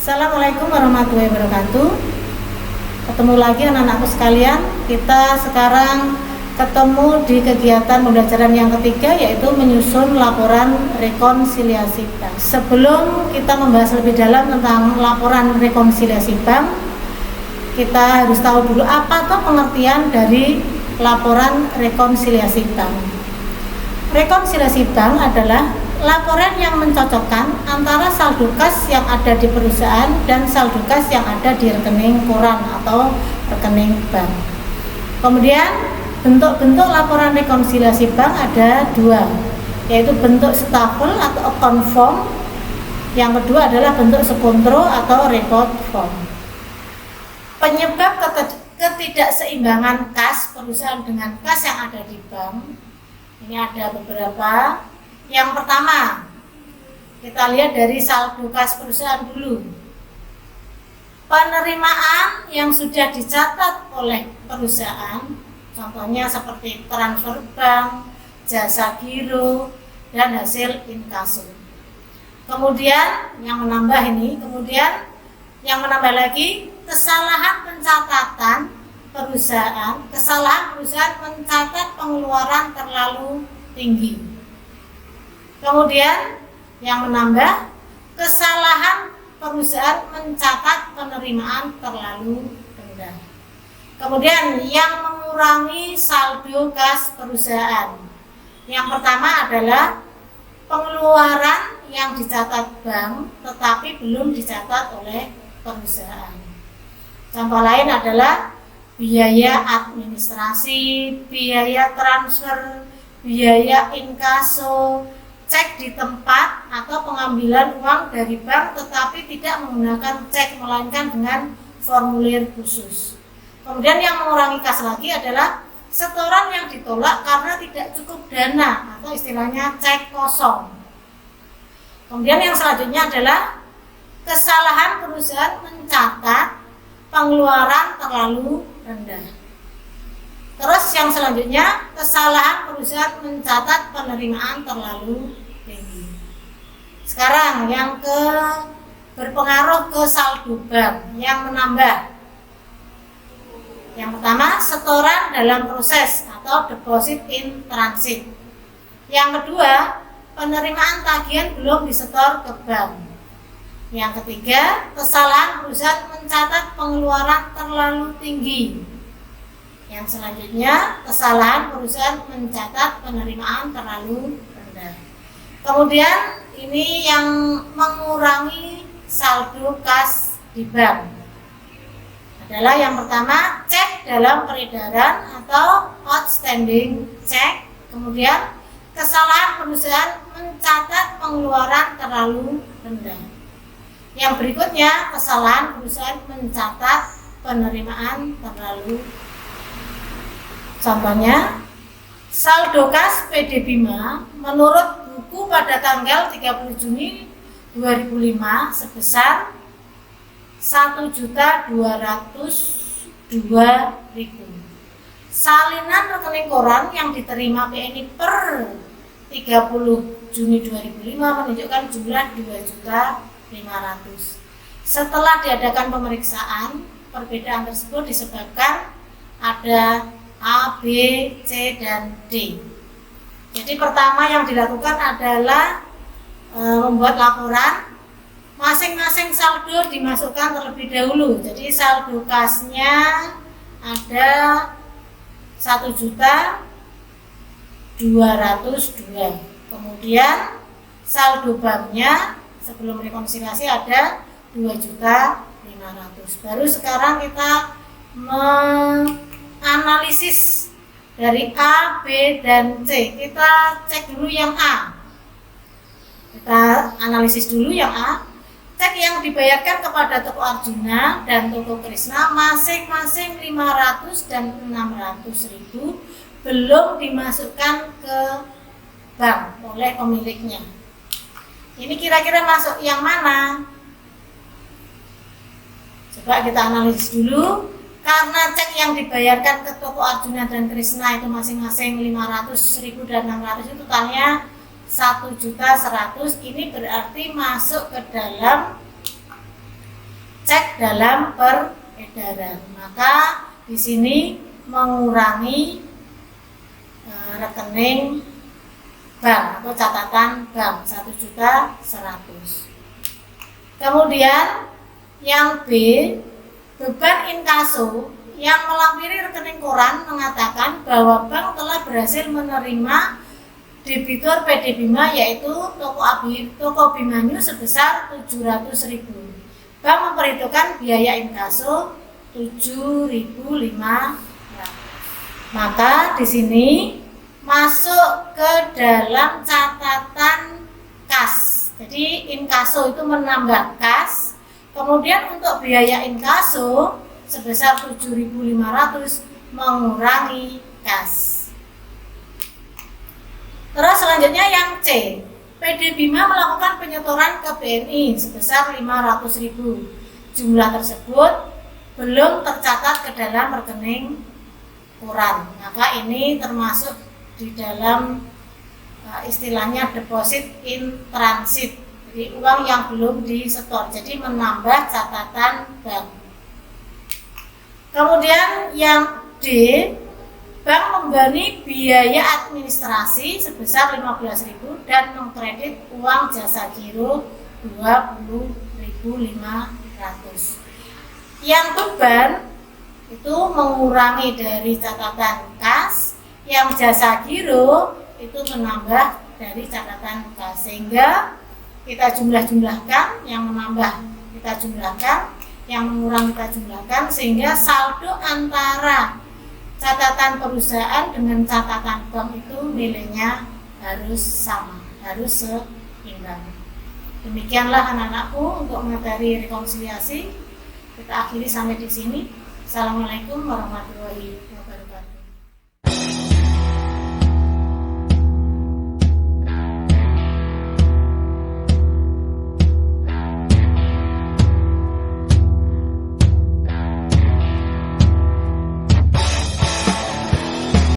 Assalamualaikum warahmatullahi wabarakatuh. Ketemu lagi anak-anakku sekalian. Kita sekarang ketemu di kegiatan pembelajaran yang ketiga, yaitu menyusun laporan rekonsiliasi bank. Sebelum kita membahas lebih dalam tentang laporan rekonsiliasi bank, kita harus tahu dulu apa tuh pengertian dari laporan rekonsiliasi bank. Rekonsiliasi bank adalah laporan yang mencocokkan antara saldo kas yang ada di perusahaan dan saldo kas yang ada di rekening koran atau rekening bank. Kemudian bentuk-bentuk laporan rekonsiliasi bank ada dua, yaitu bentuk stafel atau account form. Yang kedua adalah bentuk sekontro atau report form. Penyebab ketidakseimbangan kas perusahaan dengan kas yang ada di bank, ini ada beberapa. Yang pertama, kita lihat dari saldo kas perusahaan dulu. Penerimaan yang sudah dicatat oleh perusahaan, contohnya seperti transfer bank, jasa giro, dan hasil inkaso. Kemudian yang menambah lagi kesalahan pencatatan perusahaan, kesalahan perusahaan mencatat pengeluaran terlalu tinggi. Kemudian yang menambah kesalahan perusahaan mencatat penerimaan terlalu rendah. Kemudian yang mengurangi saldo kas perusahaan. Yang pertama adalah pengeluaran yang dicatat bank tetapi belum dicatat oleh perusahaan. Contoh lain adalah biaya administrasi, biaya transfer, biaya inkaso, cek di tempat atau pengambilan uang dari bank tetapi tidak menggunakan cek melainkan dengan formulir khusus. Kemudian yang mengurangi kas lagi adalah setoran yang ditolak karena tidak cukup dana atau istilahnya cek kosong. Kemudian yang selanjutnya adalah kesalahan perusahaan mencatat pengeluaran terlalu rendah. Terus yang selanjutnya, kesalahan perusahaan mencatat penerimaan terlalu tinggi. Sekarang yang berpengaruh ke saldo bank, yang menambah. Yang pertama, setoran dalam proses atau deposit in transit. Yang kedua, penerimaan tagihan belum disetor ke bank. Yang ketiga, kesalahan perusahaan mencatat pengeluaran terlalu tinggi. Yang selanjutnya, kesalahan perusahaan mencatat penerimaan terlalu rendah. Kemudian ini yang mengurangi saldo kas di bank adalah yang pertama, cek dalam peredaran atau outstanding check. Kemudian kesalahan perusahaan mencatat pengeluaran terlalu rendah. Yang berikutnya, kesalahan perusahaan mencatat penerimaan terlalu rendah. Contohnya, saldo kas PD Bima menurut buku pada tanggal 30 Juni 2005 sebesar 1.202.000. Salinan rekening koran yang diterima PNI per 30 Juni 2005 menunjukkan jumlah 2.500.000. Setelah diadakan pemeriksaan, perbedaan tersebut disebabkan ada A, B, C, dan D. Jadi pertama yang dilakukan adalah membuat laporan. Masing-masing saldo dimasukkan terlebih dahulu. Jadi saldo kasnya ada 1.202.000. Kemudian saldo banknya sebelum rekonsiliasi ada 2.500.000. Baru sekarang kita analisis dari A, B, dan C. Kita cek dulu yang A. Kita analisis dulu yang A. Cek yang dibayarkan kepada Toko Arjuna dan Toko Krisna masing-masing 500 dan 600.000 belum dimasukkan ke bank oleh pemiliknya. Ini kira-kira masuk yang mana? Coba kita analisis dulu. Karena cek yang dibayarkan ke Toko Arjuna dan Krisna itu masing-masing 500.000 dan 600.000, totalnya 1.100.000. Ini berarti masuk ke dalam cek dalam peredaran. Maka di sini mengurangi rekening bank atau catatan bank 1.100.000. Kemudian yang B, beban inkaso yang melampiri rekening koran mengatakan bahwa bank telah berhasil menerima debitur PD Bima yaitu Toko Bimanyu sebesar 700.000. Bank memperhitungkan biaya inkaso 7.500. Maka di sini masuk ke dalam catatan kas. Jadi inkaso itu menambah kas. Kemudian untuk biaya inkaso sebesar 7.500 mengurangi kas. Terus selanjutnya yang C, PD Bima melakukan penyetoran ke BNI sebesar 500.000. Jumlah tersebut belum tercatat ke dalam rekening koran. Maka ini termasuk di dalam istilahnya deposit in transit. Jadi uang yang belum disetor. Jadi menambah catatan bank. Kemudian yang D, bank membebani biaya administrasi sebesar 15.000 dan mengkredit uang jasa giro 20.500. Yang beban itu mengurangi dari catatan kas, yang jasa giro itu menambah dari catatan kas, sehingga kita jumlah-jumlahkan, yang menambah kita jumlahkan, yang mengurangi kita jumlahkan, sehingga saldo antara catatan perusahaan dengan catatan bank itu nilainya harus sama, harus seimbang. Demikianlah anak-anakku untuk materi rekonsiliasi. Kita akhiri sampai di sini. Assalamualaikum warahmatullahi wabarakatuh.